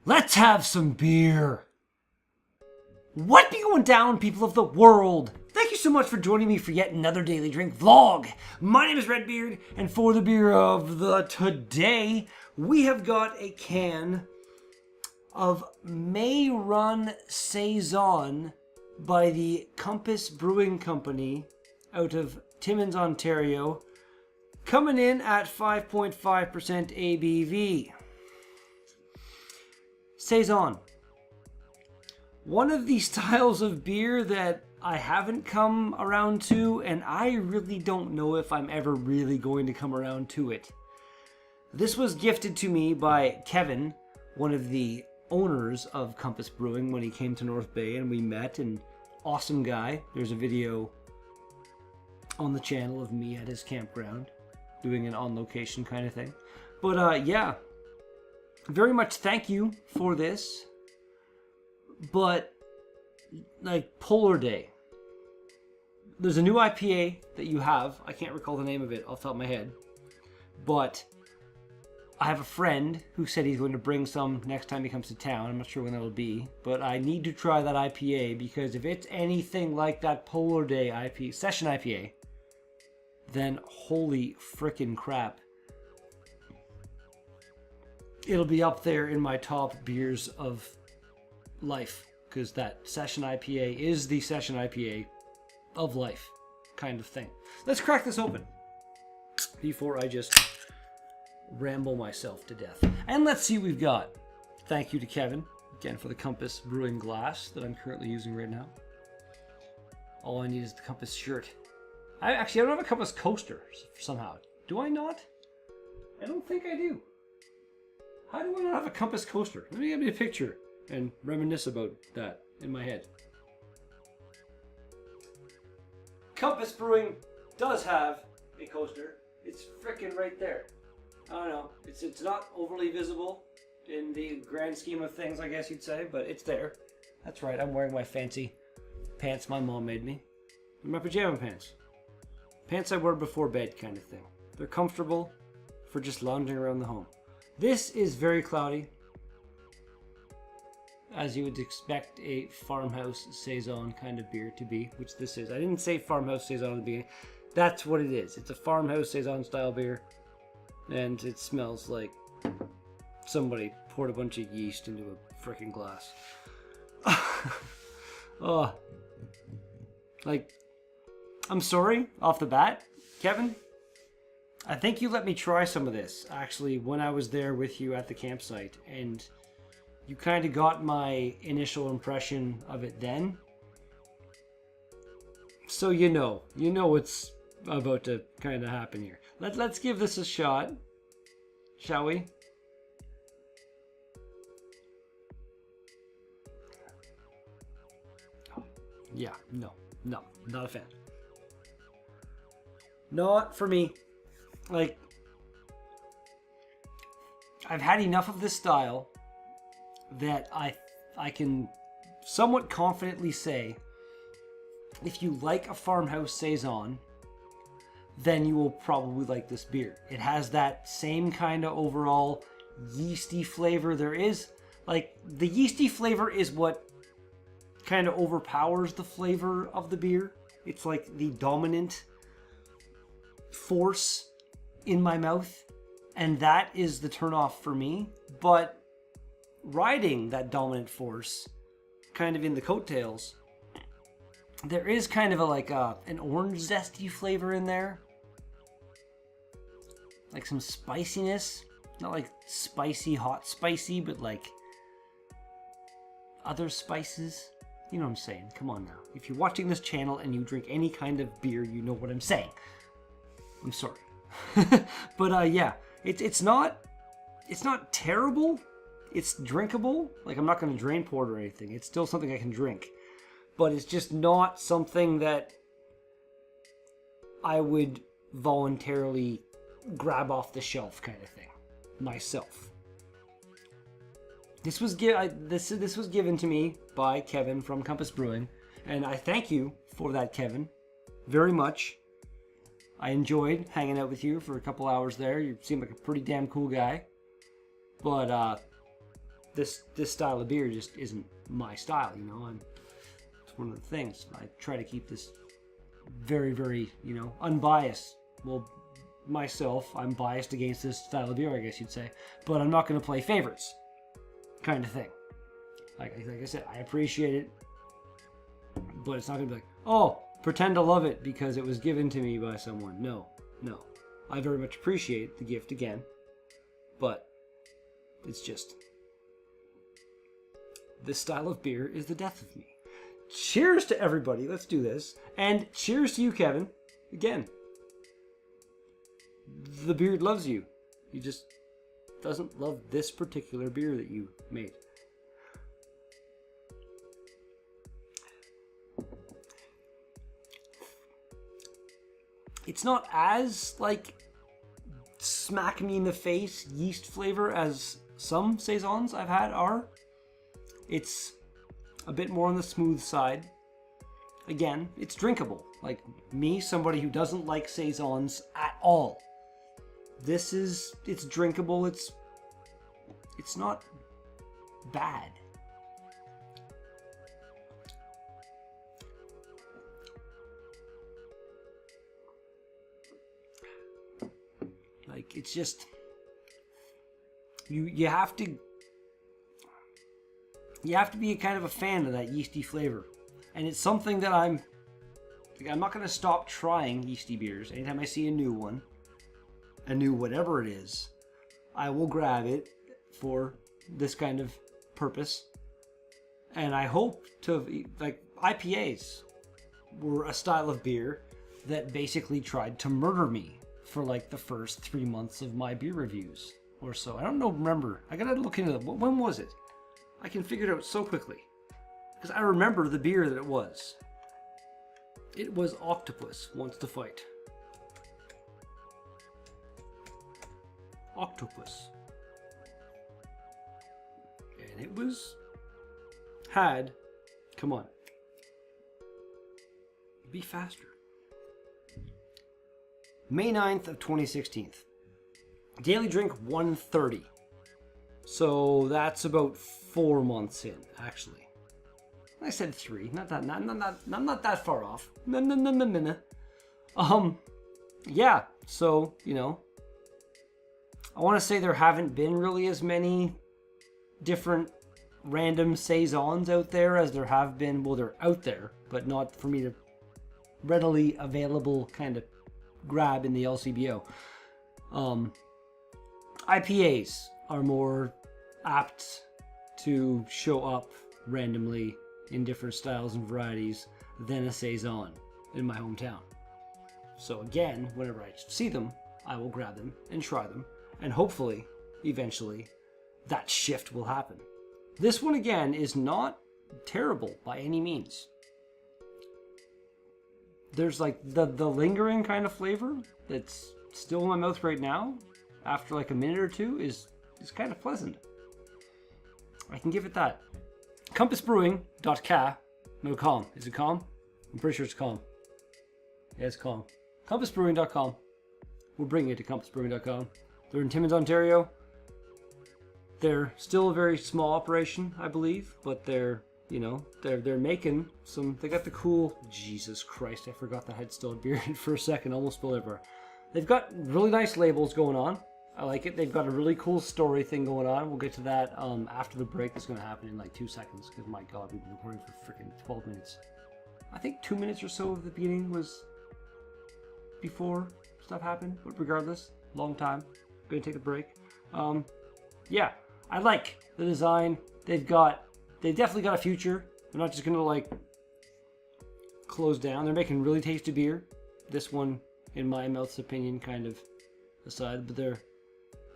Let's have some beer. What be going down, people of the world? Thank you so much for joining me for yet another Daily Drink vlog. My name is Redbeard, and for the beer of the today, we have got a can of May Run Saison by the Compass Brewing Company out of Timmins, Ontario, coming in at 5.5% ABV. Saison. One of the styles of beer that I haven't come around to, and I really don't know if I'm ever really going to come around to it. This was gifted to me by Kevin, one of the owners of Compass Brewing, when he came to North Bay and we met, and awesome guy. There's a video on the channel of me at his campground doing an on-location kind of thing. But yeah, very much thank you for this. But like Polar Day, there's a new IPA that you have. I can't recall the name of it off the top of my head, but I have a friend who said he's going to bring some next time he comes to town. I'm not sure when that'll be, but I need to try that IPA, because if it's anything like that Polar Day IPA, Session IPA, then holy frickin' crap. It'll be up there in my top beers of life, because that Session IPA is the Session IPA of life kind of thing. Let's crack this open before I just ramble myself to death. And let's see what we've got. Thank you to Kevin again for the Compass Brewing glass that I'm currently using right now. All I need is the Compass shirt. I don't have a Compass coaster somehow. Do I not? I don't think I do. How do I not have a Compass coaster? Let me get me a picture and reminisce about that in my head. Compass Brewing does have a coaster. It's frickin' right there. I don't know. It's not overly visible in the grand scheme of things, I guess you'd say, but it's there. That's right. I'm wearing my fancy pants my mom made me. My pajama pants. Pants I wear before bed kind of thing. They're comfortable for just lounging around the home. This is very cloudy, as you would expect a farmhouse Saison kind of beer to be, which this is. I didn't say farmhouse Saison at the beginning. That's what it is. It's a farmhouse Saison style beer, and it smells like somebody poured a bunch of yeast into a freaking glass. Oh, like, I'm sorry off the bat, Kevin. I think you let me try some of this, actually, when I was there with you at the campsite, and you kind of got my initial impression of it then. So you know what's about to kind of happen here. Let's give this a shot, shall we? Yeah, no, not a fan. Not for me. Like, I've had enough of this style that I can somewhat confidently say, if you like a farmhouse Saison, then you will probably like this beer. It has that same kind of overall yeasty flavor. There is, like, the yeasty flavor is what kind of overpowers the flavor of the beer. It's like the dominant force in my mouth, and that is the turnoff for me. But riding that dominant force kind of in the coattails, there is kind of an orange zesty flavor in there, like some spiciness, not like spicy hot spicy, but like other spices. You know what I'm saying? Come on now. If you're watching this channel and you drink any kind of beer, you know what I'm saying. I'm sorry. But yeah, it's not terrible. It's drinkable. Like, I'm not going to drain pour it or anything. It's still something I can drink. But it's just not something that I would voluntarily grab off the shelf kind of thing myself. This was given to me by Kevin from Compass Brewing, and I thank you for that, Kevin, very much. I enjoyed hanging out with you for a couple hours there. You seem like a pretty damn cool guy. But this style of beer just isn't my style, you know. It's one of the things. I try to keep this very, very, you know, unbiased. Well, myself, I'm biased against this style of beer, I guess you'd say. But I'm not going to play favorites, kind of thing. Like I said, I appreciate it. But it's not going to be like, oh, pretend to love it because it was given to me by someone. No. I very much appreciate the gift again. But it's just, this style of beer is the death of me. Cheers to everybody. Let's do this. And cheers to you, Kevin. Again. The beard loves you. He just doesn't love this particular beer that you made. It's not as, like, smack me in the face yeast flavor as some Saisons I've had are. It's a bit more on the smooth side. Again, it's drinkable. Like me, somebody who doesn't like Saisons at all. It's drinkable. It's not bad. Like, it's just, you have to be kind of a fan of that yeasty flavor. And it's something that I'm not going to stop trying yeasty beers. Anytime I see a new one, a new whatever it is, I will grab it for this kind of purpose. And I hope to, like, IPAs were a style of beer that basically tried to murder me for like the first 3 months of my beer reviews or so. I don't know, remember. I gotta look into it. When was it? I can figure it out so quickly. Because I remember the beer that it was. It was Octopus Wants to Fight. Octopus. And it come on. Be faster. May 9th of 2016. Daily drink 130. So that's about 4 months in, actually. I said 3. I'm not that far off. No. Yeah, so, you know, I want to say there haven't been really as many different random Saisons out there as there have been. Well, they're out there, but not for me to readily available kind of grab in the LCBO. IPAs are more apt to show up randomly in different styles and varieties than a Saison in my hometown. So again, whenever I see them, I will grab them and try them, and hopefully, eventually, that shift will happen. This one again is not terrible by any means. There's like the lingering kind of flavor that's still in my mouth right now after like a minute or two is kind of pleasant. I can give it that. Compassbrewing.com. Is it calm? I'm pretty sure it's calm. Yeah, it's calm. Compassbrewing.com. We'll bring it to compassbrewing.com. They're in Timmins, Ontario. They're still a very small operation, I believe, but they're making some. They got the cool. Jesus Christ, I forgot that I had still a beer in for a second. Almost spilled everywhere. They've got really nice labels going on. I like it. They've got a really cool story thing going on. We'll get to that after the break. That's going to happen in like 2 seconds. Because my God, we've been recording for freaking 12 minutes. I think 2 minutes or so of the beginning was before stuff happened. But regardless, long time. Going to take a break. Yeah, I like the design. They've definitely got a future. They're not just going to like close down. They're making really tasty beer. This one, in my mouth's opinion, kind of aside, but they're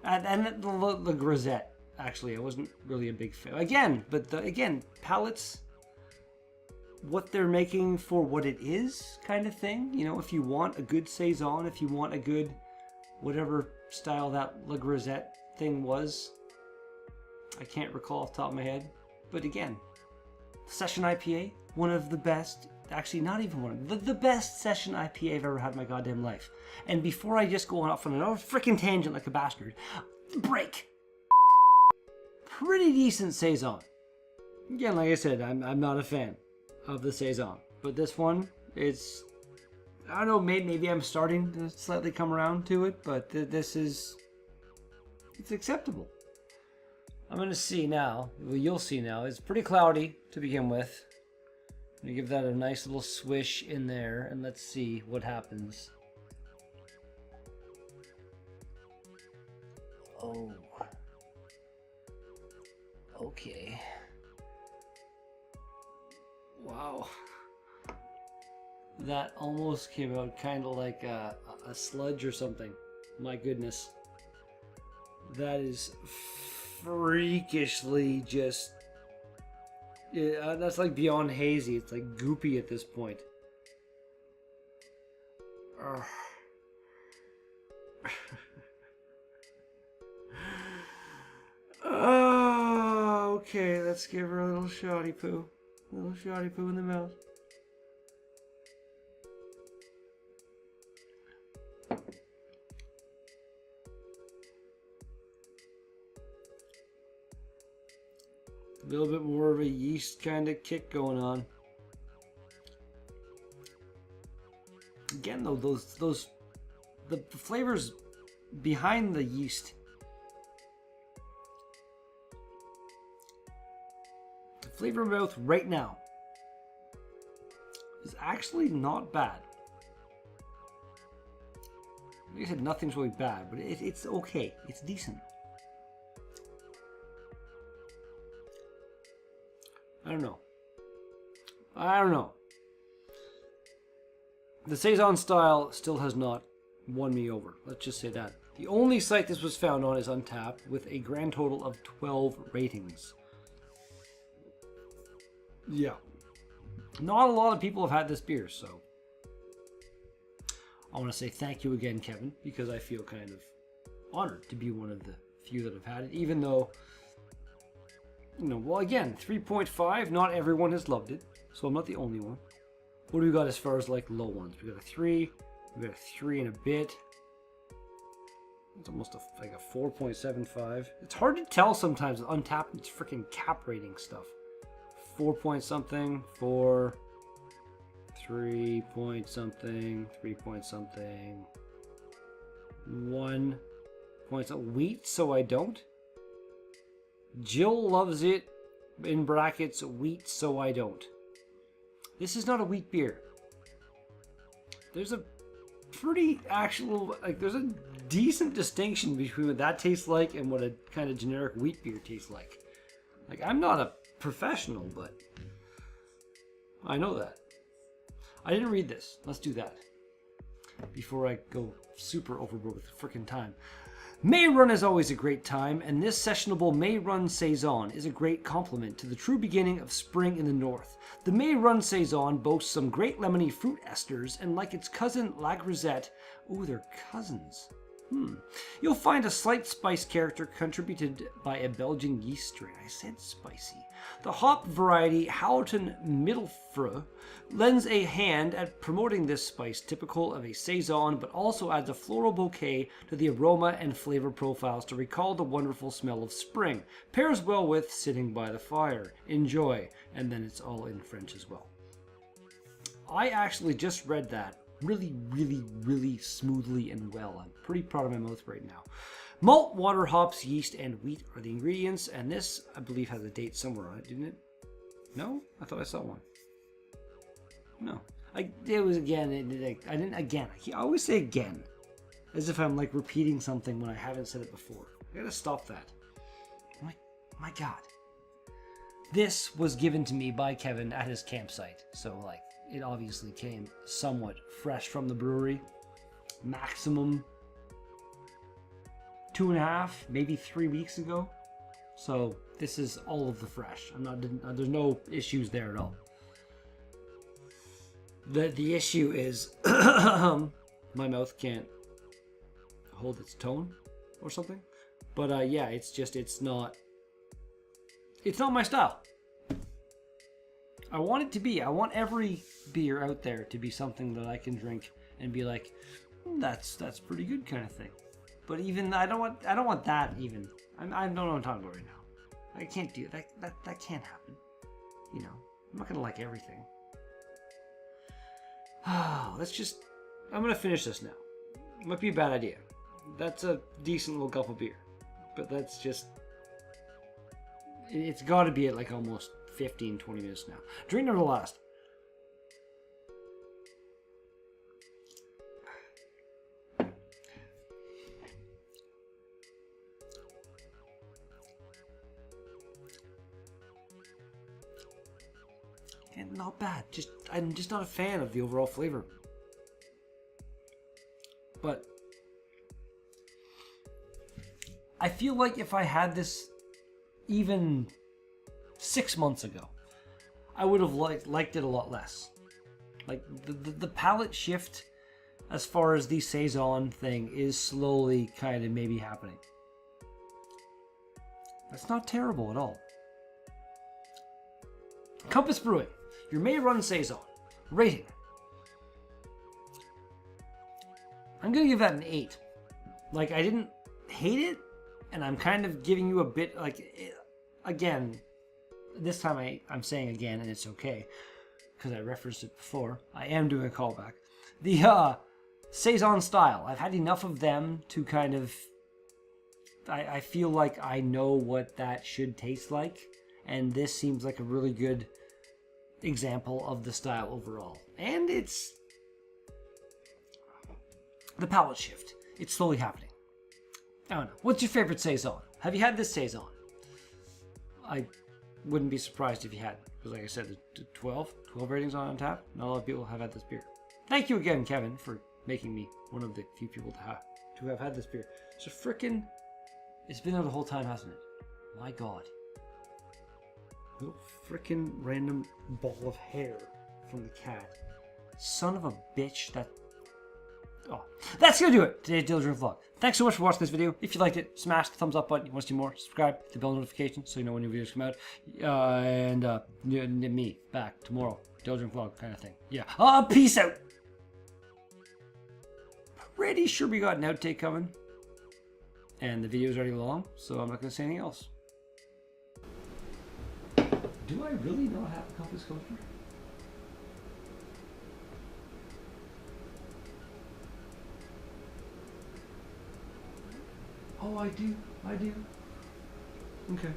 and the grisette. Actually, I wasn't really a big fan. Again, palates. What they're making for what it is, kind of thing. You know, if you want a good Saison, if you want a good whatever style that La Grisette thing was, I can't recall off the top of my head. But again, Session IPA, one of the best actually not even one, the best session IPA I've ever had in my goddamn life. And before I just go on off on another freaking tangent like a bastard, break. Pretty decent Saison. Again, like I said, I'm not a fan of the Saison. But this one, it's, I don't know, maybe I'm starting to slightly come around to it, but this is, it's acceptable. I'm going to see now, well, you'll see now, it's pretty cloudy to begin with. I'm going to give that a nice little swish in there, and let's see what happens. Oh. Okay. Wow. That almost came out kind of like a sludge or something. My goodness. That is freakishly just... Yeah, that's like beyond hazy. It's like goopy at this point. Oh, okay, let's give her a little shoddy poo. A little shoddy poo in the mouth. A little bit more of a yeast kind of kick going on. Again, though, the flavors behind the yeast. The flavor in my mouth right now is actually not bad. Like I said, nothing's really bad, but it's okay. It's decent. I don't know. The Saison style still has not won me over. Let's just say that. The only site this was found on is Untapped with a grand total of 12 ratings. Yeah. Not a lot of people have had this beer, so I want to say thank you again, Kevin, because I feel kind of honored to be one of the few that have had it, even though, you know, well, again, 3.5, not everyone has loved it, so I'm not the only one. What do we got as far as, like, low ones? We got a 3, we got a 3 and a bit. It's almost like a 4.75. It's hard to tell sometimes with Untapped, it's freaking cap rating stuff. 4 point something, 4, 3 point something, 3 point something, 1 point something. Wheat, so I don't. Jill loves it, in brackets, wheat, so I don't. This is not a wheat beer. There's a pretty actual, like, there's a decent distinction between what that tastes like and what a kind of generic wheat beer tastes like. Like, I'm not a professional, but I know that. I didn't read this. Let's do that before I go super overboard with the frickin' time. May Run is always a great time, and this sessionable May Run Saison is a great complement to the true beginning of spring in the north. The May Run Saison boasts some great lemony fruit esters, and like its cousin La Grisette, ooh, they're cousins. You'll find a slight spice character contributed by a Belgian yeast strain. I said spicy. The hop variety Houghton Middelfre lends a hand at promoting this spice typical of a Saison, but also adds a floral bouquet to the aroma and flavor profiles to recall the wonderful smell of spring. Pairs well with sitting by the fire. Enjoy. And then it's all in French as well. I actually just read that really smoothly and well. I'm pretty proud of my mouth right now. Malt, water, hops, yeast, and wheat are the ingredients, and this, I believe, has a date somewhere on it, didn't it? No? I thought I saw one. No. It was again. I didn't again. I always say again, as if I'm like repeating something when I haven't said it before. I gotta stop that. My God. This was given to me by Kevin at his campsite, so like, it obviously came somewhat fresh from the brewery. Maximum 2.5, maybe 3 weeks ago. So this is all of the fresh. There's no issues there at all. The issue is my mouth can't hold its tone or something. But yeah, it's not my style. I want it to be. I want every beer out there to be something that I can drink and be like, that's pretty good kind of thing. But even I don't want that even. I don't know what I'm talking about right now. I can't do that. That can't happen. You know, I'm not gonna like everything. I'm gonna finish this now. Might be a bad idea. That's a decent little gulp of beer, but that's just. It's got to be at like almost 15, 20 minutes now. Drink number last. And not bad. I'm just not a fan of the overall flavor. But I feel like if I had this even 6 months ago, I would have liked it a lot less. Like the palate shift as far as the Saison thing is slowly kind of maybe happening. That's not terrible at all. Compass Brewing, your May Run Saison. Rating. I'm going to give that an 8. Like, I didn't hate it, and I'm kind of giving you a bit, like, again, this time I'm saying again, and it's okay, because I referenced it before. I am doing a callback. The Saison style, I've had enough of them to kind of, I feel like I know what that should taste like, and this seems like a really good example of the style overall. And it's the palate shift. It's slowly happening. I don't know. What's your favorite Saison? Have you had this Saison? I wouldn't be surprised if you hadn't. Because like I said, the 12 ratings on tap. Not a lot of people have had this beer. Thank you again, Kevin, for making me one of the few people to have had this beer. So frickin', it's been there the whole time, hasn't it? My God. Little frickin' random ball of hair from the cat. Son of a bitch, that... Oh, that's gonna do it. Today's Daily Drink Vlog. Thanks so much for watching this video. If you liked it, smash the thumbs up button. You want to see more? Subscribe, hit the bell notification so you know when new videos come out. And me back tomorrow. Daily Drink Vlog kind of thing. Yeah. Peace out. Pretty sure we got an outtake coming. And the video's already long, so I'm not gonna say anything else. Do I really not have a compass coaster? Oh, I do. Okay.